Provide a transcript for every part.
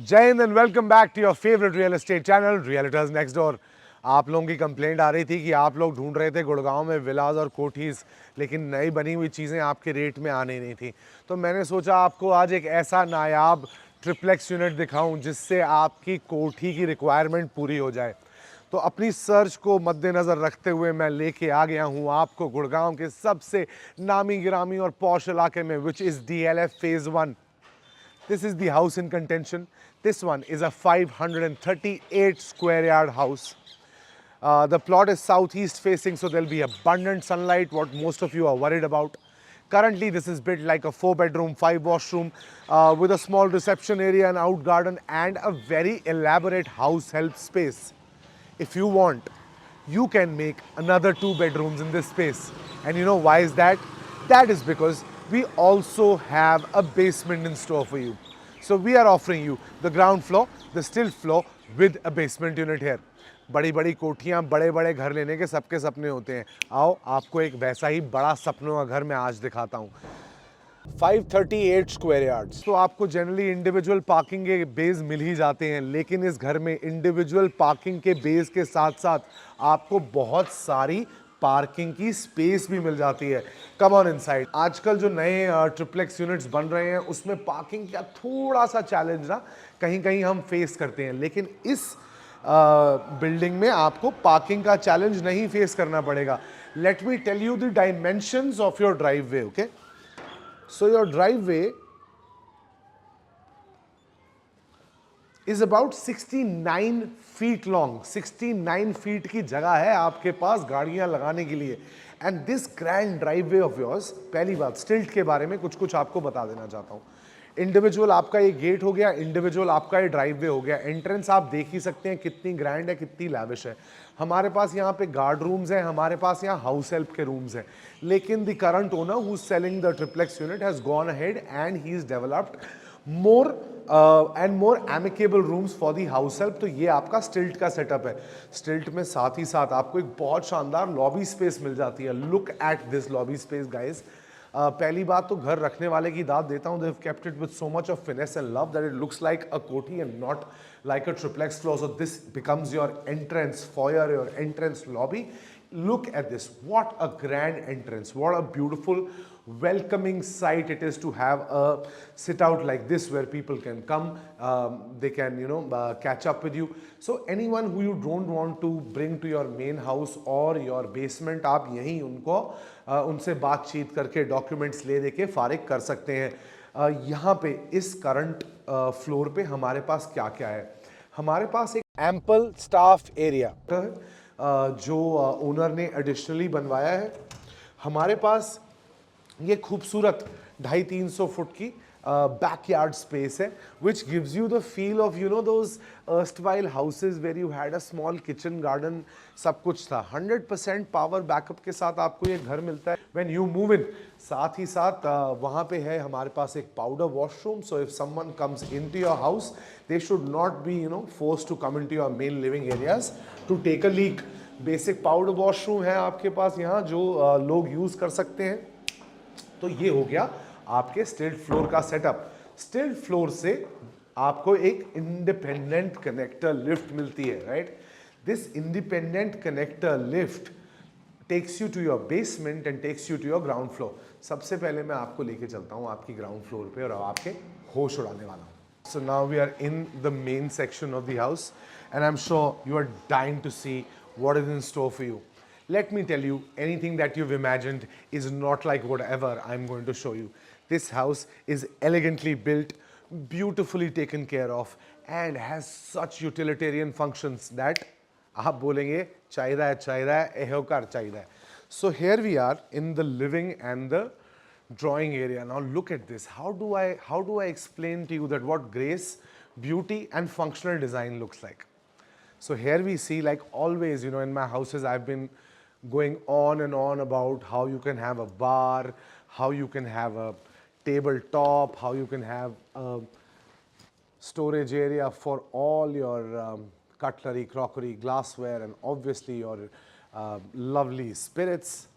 जय हिंद and welcome back to your favourite real estate channel realtors next door. आप लोगों की कंप्लेंट आ रही थी कि आप लोग ढूंढ रहे थे गुड़गांव में विलाज और कोठीज़, लेकिन नई बनी हुई चीज़ें आपके रेट में आने नहीं थी। तो मैंने सोचा आपको आज एक ऐसा नायाब ट्रिप्लेक्स यूनिट दिखाऊं जिससे आपकी कोठी की रिक्वायरमेंट पूरी हो जाए। तो अपनी सर्च को मद्देनज़र रखते हुए मैं लेके आ गया हूँ आपको गुड़गांव के सबसे नामी गिरामी और पॉश इलाके में, which is DLF Phase 1। This is the house in contention. This one is a 538 square yard house. The plot is southeast facing, so there'll be abundant sunlight, what most of you are worried about. Currently, this is built like a 4 bedroom, 5 washroom with a small reception area, an out garden, and a very elaborate house help space. If you want, you can make another 2 bedrooms in this space. And you know why is that? That is because we also have a basement in store for you. So we are offering you the ground floor, the still floor with a basement unit here. बड़ी बड़ी कोठियाँ, बड़े बड़े घर लेने के सबके सपने होते हैं। आओ आपको एक वैसा ही बड़ा सपनों का घर मैं आज दिखाता हूँ। 538 स्क्वायर यार्ड्स। तो आपको जनरली इंडिविजुअल पार्किंग के बेज मिल ही जाते हैं, लेकिन इस घर में इंडिविजुअल पार्किंग के बेज के साथ साथ आपको बहुत सारी पार्किंग की स्पेस भी मिल जाती है। कम ऑन इनसाइड। आजकल जो नए ट्रिप्लेक्स यूनिट्स बन रहे हैं उसमें पार्किंग का थोड़ा सा चैलेंज ना कहीं कहीं हम फेस करते हैं, लेकिन इस बिल्डिंग में आपको पार्किंग का चैलेंज नहीं फेस करना पड़ेगा। Let me tell you the dimensions of your driveway. Okay, so your driveway is about 69 feet long. 69 feet की जगह है आपके पास गाड़ियां लगाने के लिए। And this grand driveway of yours, पहली बात स्टिल्ट के बारे में कुछ कुछ आपको बता देना चाहता हूँ। इंडिविजुअल आपका ये गेट हो गया, इंडिविजुअल आपका ये ड्राइववे हो गया। एंट्रेंस आप देख ही सकते हैं कितनी ग्रैंड है, कितनी लैविश है। हमारे पास यहाँ पे गार्ड रूम्स हैं, हमारे पास यहाँ हाउस हेल्प के रूम्स हैं, लेकिन the current owner who is selling the triplex unit has gone ahead and he is developed more and more amicable rooms for the house help. तो ये आपका स्टिल्ट का सेटअप है। स्टिल्ट में साथ ही साथ आपको एक बहुत शानदार लॉबी स्पेस मिल जाती है। Look at this lobby space guys. पहली बात तो घर रखने वाले की दाद देता हूँ। They have kept it with so much of finesse and love that it looks like a kothi and not like a triplex floor. So this becomes your entrance foyer, your entrance lobby. Look at this, what a grand entrance, what a beautiful welcoming sight it is to have a sit out like this where people can come, they can catch up with you. So anyone who you don't want to bring to your main house or your basement, आप यहीं उनको उनसे बातचीत करके documents ले देके फारिग कर सकते हैं। यहाँ पे इस करंट फ्लोर पे हमारे पास क्या क्या है। हमारे पास एक एम्पल स्टाफ एरिया जो ओनर ने एडिशनली बनवाया है। हमारे पास ये खूबसूरत 250-300 फुट की बैकयार्ड स्पेस है, which gives you the feel of those erstwhile houses where you had a small kitchen garden. सब कुछ था। 100% पावर बैकअप के साथ आपको ये घर मिलता है व्हेन यू मूव इन। साथ ही साथ वहाँ पे है हमारे पास एक powder washroom. So if someone comes into your house, they should not be forced to come into your main living areas to take a leak. Basic powder washroom है आपके पास यहाँ जो लोग यूज़ कर सकते हैं। तो ये हो गया आपके स्टिल्ट फ्लोर का सेटअप। स्टिल्ट फ्लोर से आपको एक इंडिपेंडेंट कनेक्टर लिफ्ट मिलती है, right. This independent connector lift takes you to your basement and takes you to your ground floor. सबसे पहले मैं आपको लेके चलता हूँ आपकी ग्राउंड फ्लोर पे और आपके होश उड़ाने वाला हूँ। So now we are in the main section of the house and I'm sure you are dying to see what is in store for you. Let me tell you, anything that you've imagined is not like whatever I'm going to show you. This house is elegantly built, beautifully taken care of and has such utilitarian functions that आप बोलेंगे चाहिए एहोकार चाहिए। So here we are in the living and the drawing area. Now look at this. How do I explain to you that what grace, beauty and functional design looks like? So here we see, like always, in my houses I've been going on and on about how you can have a bar, how you can have a tabletop, how you can have a storage area for all your cutlery, crockery, glassware, and obviously your lovely spirits.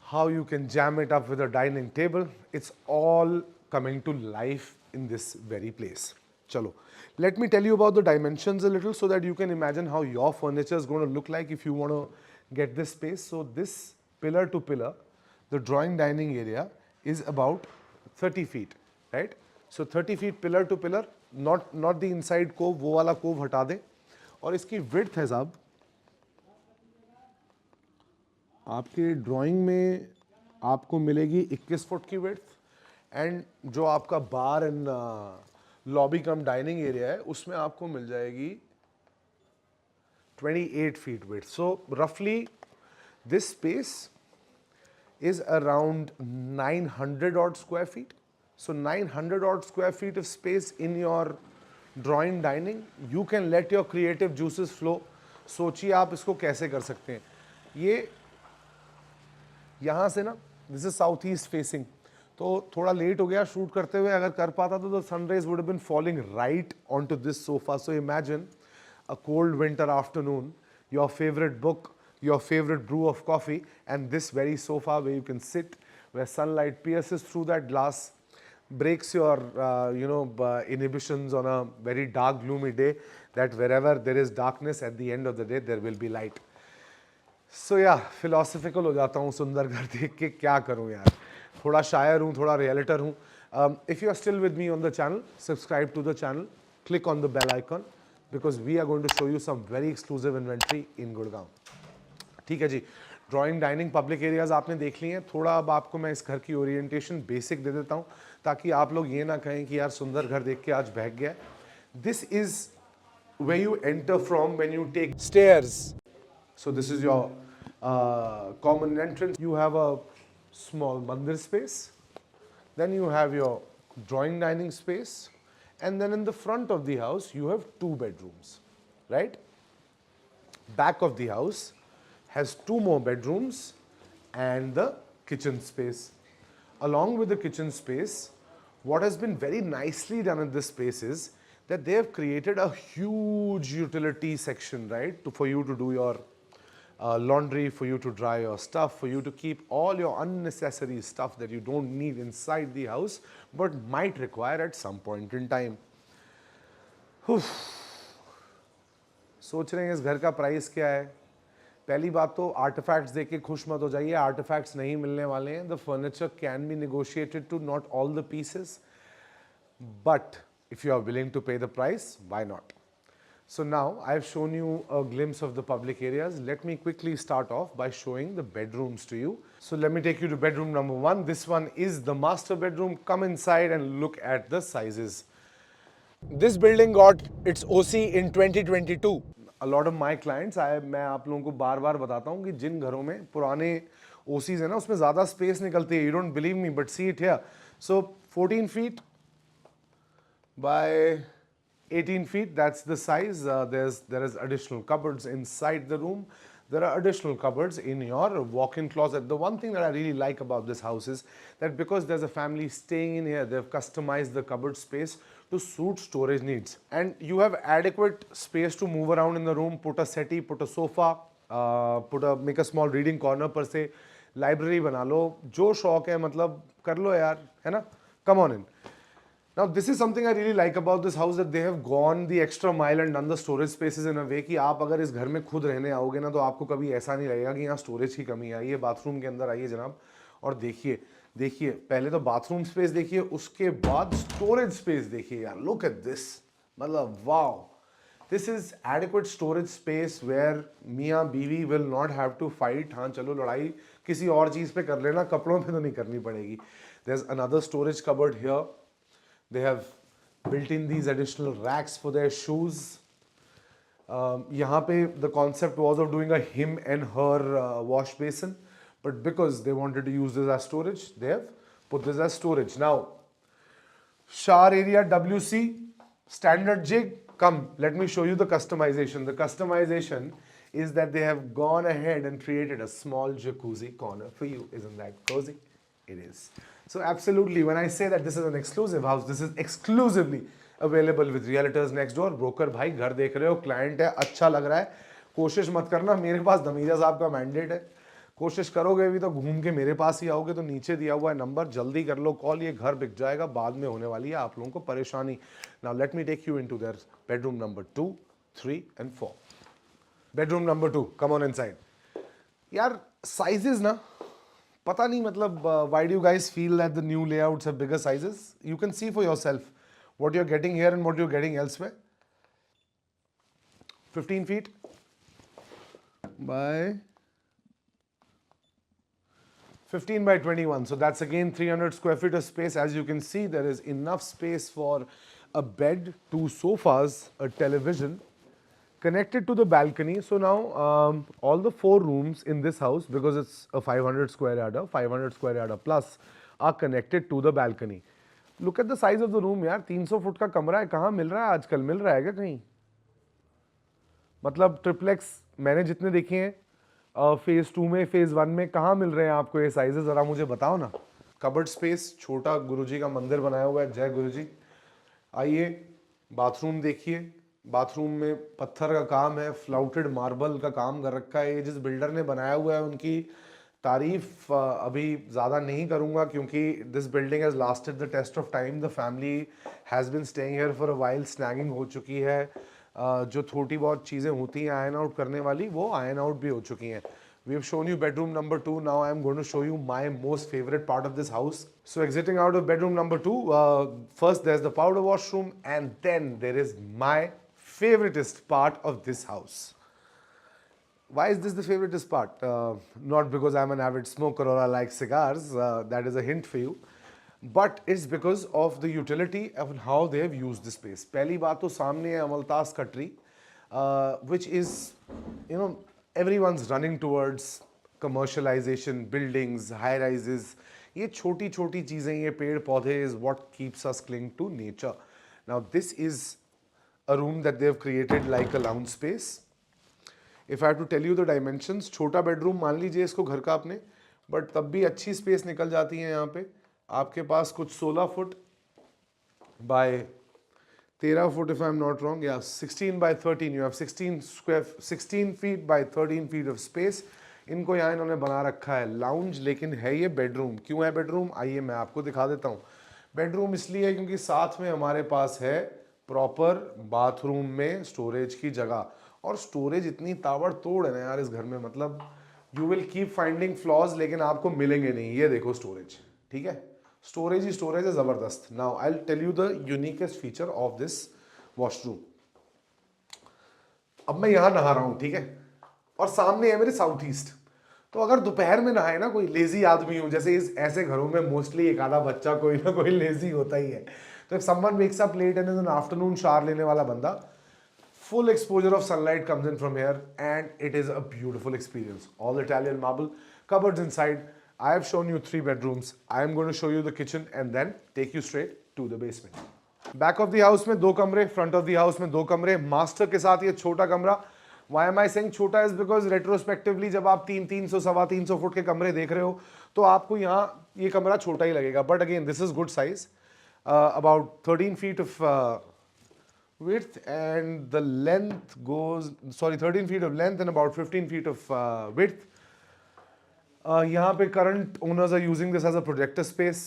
How you can jam it up with a dining table. It's all coming to life in this very place. चलो, let me tell you about the dimensions a little so that you can imagine how your furniture is going to look like if you want to get this space. So this pillar to pillar, the drawing dining area is about 30 feet, right? So 30 feet pillar to pillar, not the inside cove, वो वाला cove हटा दें, और इसकी width है साहब, आपके drawing में आपको मिलेगी 21 फुट की width, एंड जो आपका bar and lobby cum dining area है उसमें आपको मिल जाएगी 28 feet width. So roughly this space is around 900 odd square feet. So 900 odd square feet of space in your drawing dining. You can let your creative juices flow. सोचिए आप इसको कैसे कर सकते हैं. ये यहाँ से ना, this is south east facing. तो थोड़ा लेट हो गया शूट करते हुए, अगर कर पाता तो the sun rays would have been falling right onto this sofa. So imagine a cold winter afternoon, your favorite book, your favorite brew of coffee, and this very sofa where you can sit, where sunlight pierces through that glass, breaks your inhibitions on a very dark gloomy day, that wherever there is darkness at the end of the day there will be light. So yeah, philosophical हो जाता हूँ सुंदर घर देख के, क्या करूँ यार, थोड़ा शायर हूँ, थोड़ा realtor हूँ. If you are still with me on the channel, subscribe to the channel, click on the bell icon, because we are going to show you some very exclusive inventory in Gurgaon. ठीक है जी, drawing dining public areas आपने देख लिए हैं. थोड़ा अब आपको मैं इस घर की ओरिएंटेशन बेसिक दे देता हूँ ताकि आप लोग ये ना कहें कि यार सुंदर घर देख के आज बहक गया. This is where you enter from when you take stairs. So this is your common entrance. You have a small mandir space, then you have your drawing dining space, and then in the front of the house you have 2 bedrooms, right? Back of the house has 2 more bedrooms and the kitchen space. Along with the kitchen space, what has been very nicely done in this space is that they have created a huge utility section, right, for you to do your laundry, for you to dry your stuff, for you to keep all your unnecessary stuff that you don't need inside the house but might require at some point in time. सोच रहे हैं इस घर का price क्या है. पहली बात तो आर्टिफैक्ट्स देख के खुश मत हो जाइए, आर्टिफैक्ट्स नहीं मिलने वाले हैं. The furniture can be negotiated to not all the pieces, but if you are willing to pay the price, why not? So now I have shown you a glimpse of the public areas. Let me quickly start off by showing the bedrooms to you. So let me take you to bedroom number 1. This one is the master bedroom. Come inside and look at the sizes. This building got its OC in 2022. A lot of my clients, मैं आप लोगों को बार-बार बताता हूँ कि जिन घरों में पुराने OCs हैं ना, उसमें ज़्यादा स्पेस निकलती है. You don't believe me, but see it here. So 14 feet by 18 feet, that's the size. There is additional cupboards inside the room. There are additional cupboards in your walk-in closet. The one thing that I really like about this house is that because there's a family staying in here, they've customized the cupboard space to suit storage needs. And you have adequate space to move around in the room, put a settee, put a sofa, make a small reading corner per se, library बना लो, जो शौक है मतलब कर लो यार, है ना? Come on in. Now this is something I really like about this house, that they have gone the extra mile and done the storage spaces in a way कि आप अगर इस घर में खुद रहने आओगे ना तो आपको कभी ऐसा नहीं लगेगा कि यहाँ स्टोरेज की कमी है. ये बाथरूम के अंदर आइए जनाब और देखिए पहले तो बाथरूम स्पेस देखिए, उसके बाद स्टोरेज स्पेस देखिए यार. लुक एट दिस, मतलब wow. This is adequate storage space where मियाँ बीवी will not have to fight. हाँ चलो लड़ाई किसी और चीज़ पे कर लेना, कपड़ों पे तो नहीं करनी पड़ेगी. There is another storage cupboard here. They have built in these additional racks for their shoes. यहाँ पे the concept was of doing a him and her wash basin, but because they wanted to use this as storage, they have put this as storage. Now, shower area WC, standard jig. Come, let me show you the customization. The customization is that they have gone ahead and created a small jacuzzi corner for you. Isn't that cozy? It is. So absolutely, when I say that this is an exclusive house, this is exclusively available with realtors next door. Broker भाई घर देख रहे हो, client है, अच्छा लग रहा है, कोशिश मत करना. मेरे पास धमीजा साहब का मैंडेट है, कोशिश करोगे भी तो घूम के मेरे पास ही आओगे, तो नीचे दिया हुआ है नंबर, जल्दी कर लो कॉल, ये घर बिक जाएगा, बाद में होने वाली है आप लोगों को परेशानी। Now let me take you into their bedroom number 2, 3 and 4। Bedroom number 2, come on inside. यार साइजेस ना, पता नहीं मतलब why do you guys feel that the new layouts have bigger sizes? You can see for yourself what you're getting here and what you're getting elsewhere. 15 feet by 15 by 21. So that's again 300 square feet of space. As you can see, there is enough space for a bed, 2 sofas, a television, connected to the balcony. So now all the 4 rooms in this house, because it's a 500 square yarder, 500 square yarder plus, are connected to the balcony. Look at the size of the room यार, 300 foot का कमरा है, कहाँ मिल रहा है आजकल, मिल रहा है क्या कहीं? मतलब ट्रिप्लेक्स मैंने जितने देखे हैं फेज 2 में, फेज 1 में, कहाँ मिल रहे हैं आपको ये साइजेस, जरा मुझे बताओ ना। कबर्ड स्पेस, छोटा गुरुजी का मंदिर बनाया हुआ है, जय गुरुजी। आइए बाथरूम देखिए, बाथरूम में पत्थर का काम है, फ्लाउटेड मार्बल का काम कर रखा है। ये जिस बिल्डर ने बनाया हुआ है उनकी तारीफ अभी ज़्यादा नहीं करूँगा, क्योंकि this building has lasted the test of time. The family has been staying here for a while, snagging हो चुकी है, जो थोड़ी बहुत चीज़ें होती हैं आयन आउट करने वाली, वो आयन आउट भी हो चुकी हैं। We have shown you bedroom number 2. Now I am going to show you my most favorite part of this house. So exiting out of bedroom number 2, first there's the powder washroom, and then there is my favoritist part of this house. Why is this the favoritist part? Not because I'm an avid smoker or I like cigars, that is a hint for you, but it's because of the utility of how they have used the space. पहली बात तो सामने है अमलतास का tree, which is, you know, everyone's running towards commercialization, buildings, high rises. ये छोटी छोटी चीज़ें, ये पेड़ पौधे is what keeps us cling to nature. Now this is a room that they have created like a lounge space. If I have to tell you the dimensions, छोटा bedroom मान लीजिए इसको घर का आपने, बट तब भी अच्छी स्पेस निकल जाती है यहाँ पे। आपके पास कुछ 16 foot by 13 foot, if I'm not wrong, yeah, 16 by 13. You have 16 feet by 13 feet of space. इनको यहाँ इन्होंने बना रखा है लाउंज, लेकिन है ये बेडरूम। क्यों है बेडरूम, आइए मैं आपको दिखा देता हूँ। बेडरूम इसलिए है क्योंकि साथ में हमारे पास है प्रॉपर बाथरूम में स्टोरेज की जगह, और स्टोरेज इतनी ताबड़तोड़ है ना यार इस घर में, मतलब you will keep finding flaws, लेकिन आपको मिलेंगे नहीं। ये देखो स्टोरेज, ठीक है, स्टोरेज ही स्टोरेज है, जबरदस्त। Now I will tell you the uniquest feature of this washroom. अब मैं यहां नहा रहा हूं, ठीक है, और सामने है मेरे साउथ ईस्ट। तो अगर दोपहर में नहाए ना, कोई लेजी आदमी हूं, जैसे इस ऐसे घरों में मोस्टली एक आधा बच्चा कोई ना कोई लेजी होता ही है, तो if someone wakes up late and in the afternoon, shower लेने वाला बंदा, full exposure of sunlight comes in from here, and it is a beautiful experience. All Italian marble, cupboards inside. I have shown you 3 bedrooms. I am going to show you the kitchen and then take you straight to the basement. Back of the house में 2 कमरे, front of the house में 2 कमरे, master के साथ ये छोटा कमरा। Why am I saying छोटा is because retrospectively जब आप 300 सवा 300 फुट के कमरे देख रहे हो, तो आपको यहाँ ये कमरा छोटा ही लगेगा, but again this is good size, about 13 feet of width, and the length goes, 13 feet of length and about 15 feet of width. यहाँ पे current owners are using this as a projector space.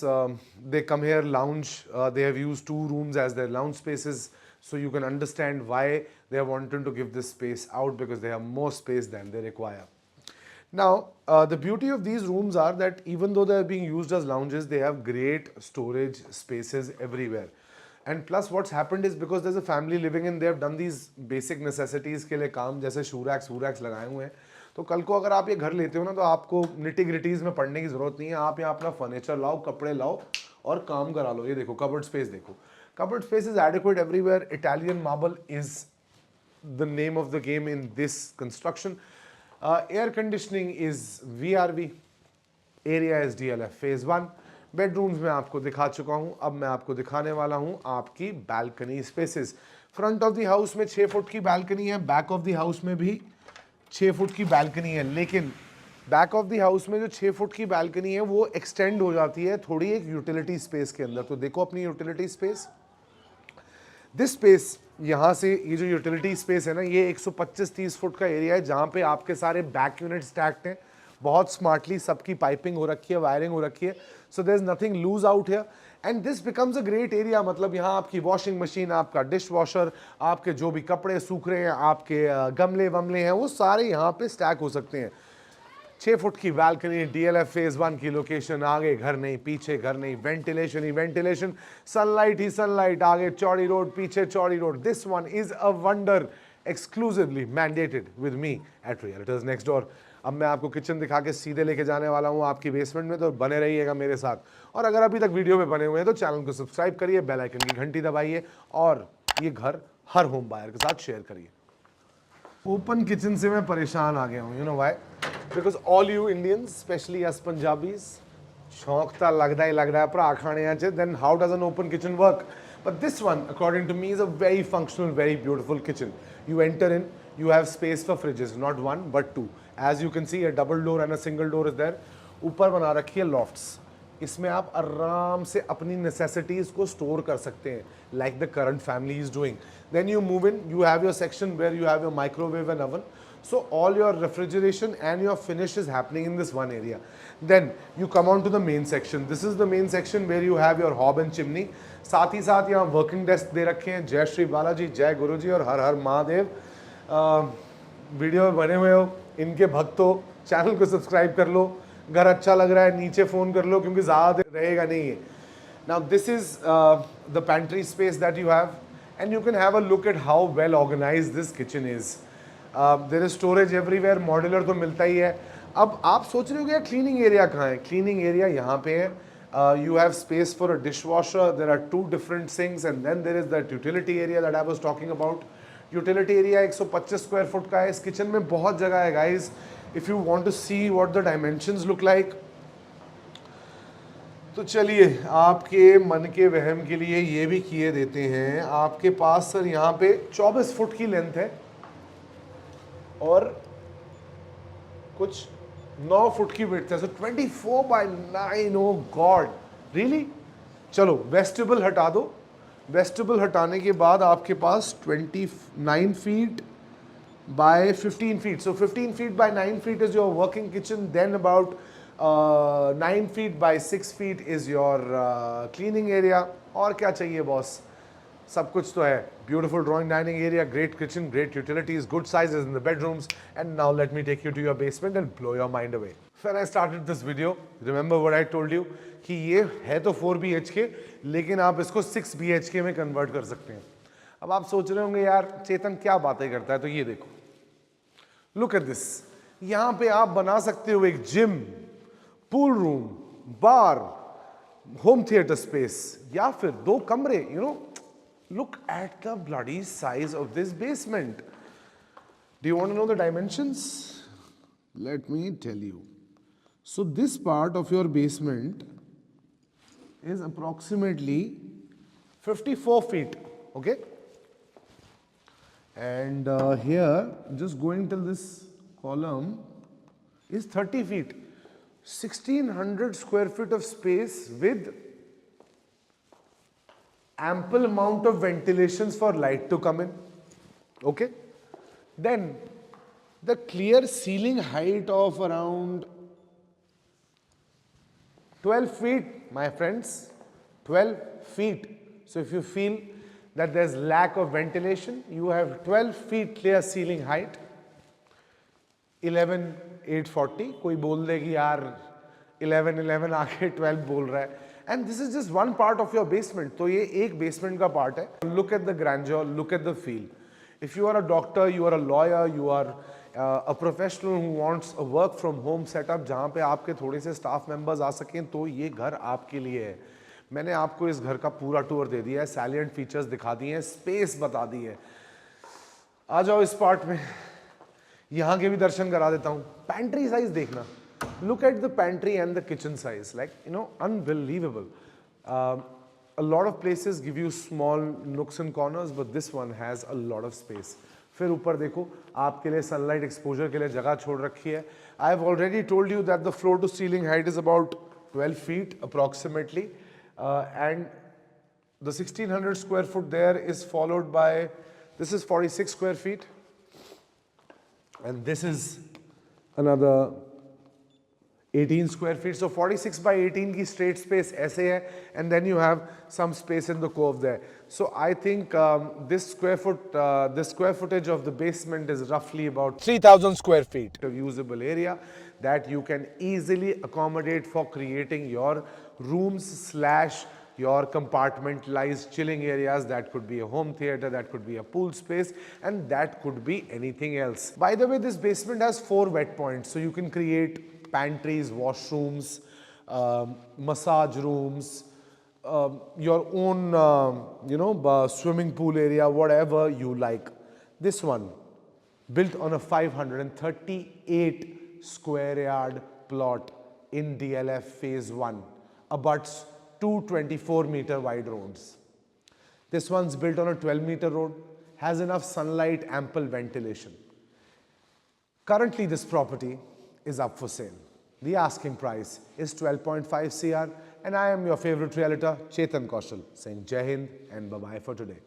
They come here lounge. They have used 2 rooms as their lounge spaces, so you can understand why they are wanting to give this space out, because they have more space than they require. Now, the beauty of these rooms are that even though they are being used as lounges, they have great storage spaces everywhere. And plus what's happened is, because there's a family living in, they have done these basic necessities के लिए काम, जैसे शू racks लगाए हुए हैं। तो कल को अगर आप ये घर लेते हो ना, तो आपको निटी ग्रिटीज में पढ़ने की जरूरत नहीं है, आप यहाँ अपना फर्नीचर लाओ, कपड़े लाओ और काम करा लो। ये देखो कबर्ड स्पेस, देखो cupboard space is adequate everywhere. Italian marble is the name of the game in this construction. Air conditioning is VRV, area is DLF phase 1. Bedrooms में आपको दिखा चुका हूं, अब मैं आपको दिखाने वाला हूं आपकी balcony spaces. Front of the house में 6 फुट की बालकनी है, बैक ऑफ द हाउस में भी 6 फुट की बालकनी है, लेकिन बैक ऑफ द हाउस में जो 6 फुट की बालकनी है वो एक्सटेंड हो जाती है थोड़ी एक यूटिलिटी स्पेस के अंदर। तो देखो अपनी यूटिलिटी स्पेस, दिस स्पेस, यहाँ से ये जो यूटिलिटी स्पेस है ना, ये 125-30 फुट का एरिया है, जहाँ पे आपके सारे बैक यूनिट स्टैक्ड हैं, बहुत स्मार्टली सबकी पाइपिंग हो रखी है, वायरिंग हो रखी है, so there is nothing loose out here and this becomes a great area. मतलब यहाँ आपकी वॉशिंग मशीन, आपका डिश वॉशर, आपके जो भी कपड़े सूख रहे हैं, आपके गमले वमले हैं, वो सारे यहाँ पे स्टैक हो सकते हैं। 6 फुट की बालकनी, डीएलएफ फेज 1 की लोकेशन, आगे घर नहीं पीछे घर नहीं, वेंटिलेशन ही वेंटिलेशन, सनलाइट ही सनलाइट, आगे चौड़ी रोड पीछे चौड़ी road. This one is a wonder, exclusively mandated with me at realtors next door. अब मैं आपको किचन दिखा के सीधे लेके जाने वाला हूँ आपकी बेसमेंट में, तो बने रहिएगा मेरे साथ। और अगर अभी तक वीडियो में बने हुए हैं तो चैनल को सब्सक्राइब करिए, बेल आइकन की घंटी दबाइए और ये घर हर होम बायर के साथ शेयर करिए। ओपन किचन से मैं परेशान आ गया हूँ, you know why? Because all you Indians, especially us Punjabis, शौक तो लगता ही लगता है भरा खाने च, then how does an open kitchen work? But this one, according to me, is a very functional, very beautiful kitchen. You enter in, you have space for fridges, not one but two. As you can see, a double door and a single door is there. ऊपर बना रखी है lofts. इसमें आप आराम से अपनी necessities को store कर सकते हैं, like the current family is doing. Then you move in, you have your section where you have your microwave and oven. So all your refrigeration and your finish is happening in this one area. Then you come on to the main section. This is the main section where you have your hob and chimney. साथ ही साथ यहाँ working desk दे रखे हैं। जय श्री बालाजी, जय गुरुजी और हर हर Mahadev. Video में बने हुए हो, इनके भक्त हो, चैनल को सब्सक्राइब कर लो। घर अच्छा लग रहा है नीचे फ़ोन कर लो क्योंकि ज़्यादा देर रहेगा नहीं है। Now this is the pantry space that you have and you can have a look at how well organise this kitchen is. There is storage everywhere, modular तो मिलता ही है। अब आप सोच रहे हो कि क्लीनिंग एरिया कहाँ है? क्लीनिंग एरिया यहाँ पे है। You have space for a dishwasher. There are 2 different sinks and then there is that utility area that I was talking about. Utility area 125 square foot का है। इस किचन में बहुत जगह है guys. If you want to see what the dimensions look like, तो चलिए आपके मन के वहम के लिए ये भी किए देते हैं। आपके पास सर यहाँ पे 24 फुट की लेंथ है और कुछ 9 फुट की विड्थ है, so 24 by 9। Oh God, really? चलो वेस्टिबल हटा दो। वेस्टिबल हटाने के बाद आपके पास 29 feet by 15 feet. So 15 feet by 9 feet is your working kitchen. Then about 9 feet by 6 feet is your cleaning area. और क्या चाहिए बॉस? सब कुछ तो है। Beautiful drawing dining area, great kitchen, great utilities, good sizes in the bedrooms. And now let me take you to your basement and blow your mind away. When I started this video, remember what I told you कि ये है तो 4 BHK, लेकिन आप इसको 6 BHK में convert कर सकते हैं। अब आप सोच रहे होंगे यार चेतन क्या बातें करता है, तो ये देखो, लुक एट दिस। यहाँ पे आप बना सकते हो एक जिम, पूल रूम, बार, होम थिएटर स्पेस या फिर 2 कमरे। You know, look at the bloody size of this basement. Do you want to know the dimensions? Let me tell you. So this part of your basement is approximately 54 feet, okay? And here, just going till this column is 30 feet. 1600 square feet of space with ample amount of ventilations for light to come in, okay? Then the clear ceiling height of around 12 feet, my friends, 12 feet. So if you feel that there's lack of ventilation, you have 12 feet clear ceiling height. 11,840, कोई बोल दे कि यार 11 आके 12 बोल रहा है। And this is just one part of your basement. तो ये एक basement का part है। Look at the grandeur, look at the feel. If you are a doctor, you are a lawyer, you are a professional who wants a work from home setup जहाँ पे आपके थोड़े से staff members आ सकें, तो ये घर आपके लिए है। मैंने आपको इस घर का पूरा टूर दे दिया है, salient features दिखा दिए हैं, space बता दी है। आ जाओ इस part में, यहाँ के भी दर्शन करा देता हूँ। Pantry size देखना। Look at the pantry and the kitchen size, like, you know, unbelievable. A lot of places give you small nooks and corners, but this one has a lot of space. फिर ऊपर देखो, आपके लिए sunlight exposure के लिए जगह छोड़ रखी है। I have already told you that the floor to ceiling height is about 12 feet approximately, and the 1600 square foot there is followed by, this is 46 square feet, and this is another 18 square feet. So 46 by 18 की straight space ऐसे है, and then you have some space in the cove there. So I think this square footage of the basement is roughly about 3,000 square feet of usable area that you can easily accommodate for creating your rooms slash your compartmentalized chilling areas. That could be a home theater, that could be a pool space, and that could be anything else. By the way, this basement has 4 wet points, so you can create pantries, washrooms, massage rooms, your own, swimming pool area, whatever you like. This one, built on a 538 square yard plot in DLF Phase 1, abuts two 24-meter wide roads. This one's built on a 12-meter road, has enough sunlight, ample ventilation. Currently, this property is up for sale. The asking price is 12.5 CR, and I am your favorite realtor, Chetan Kaushal, saying Jai Hind and bye-bye for today.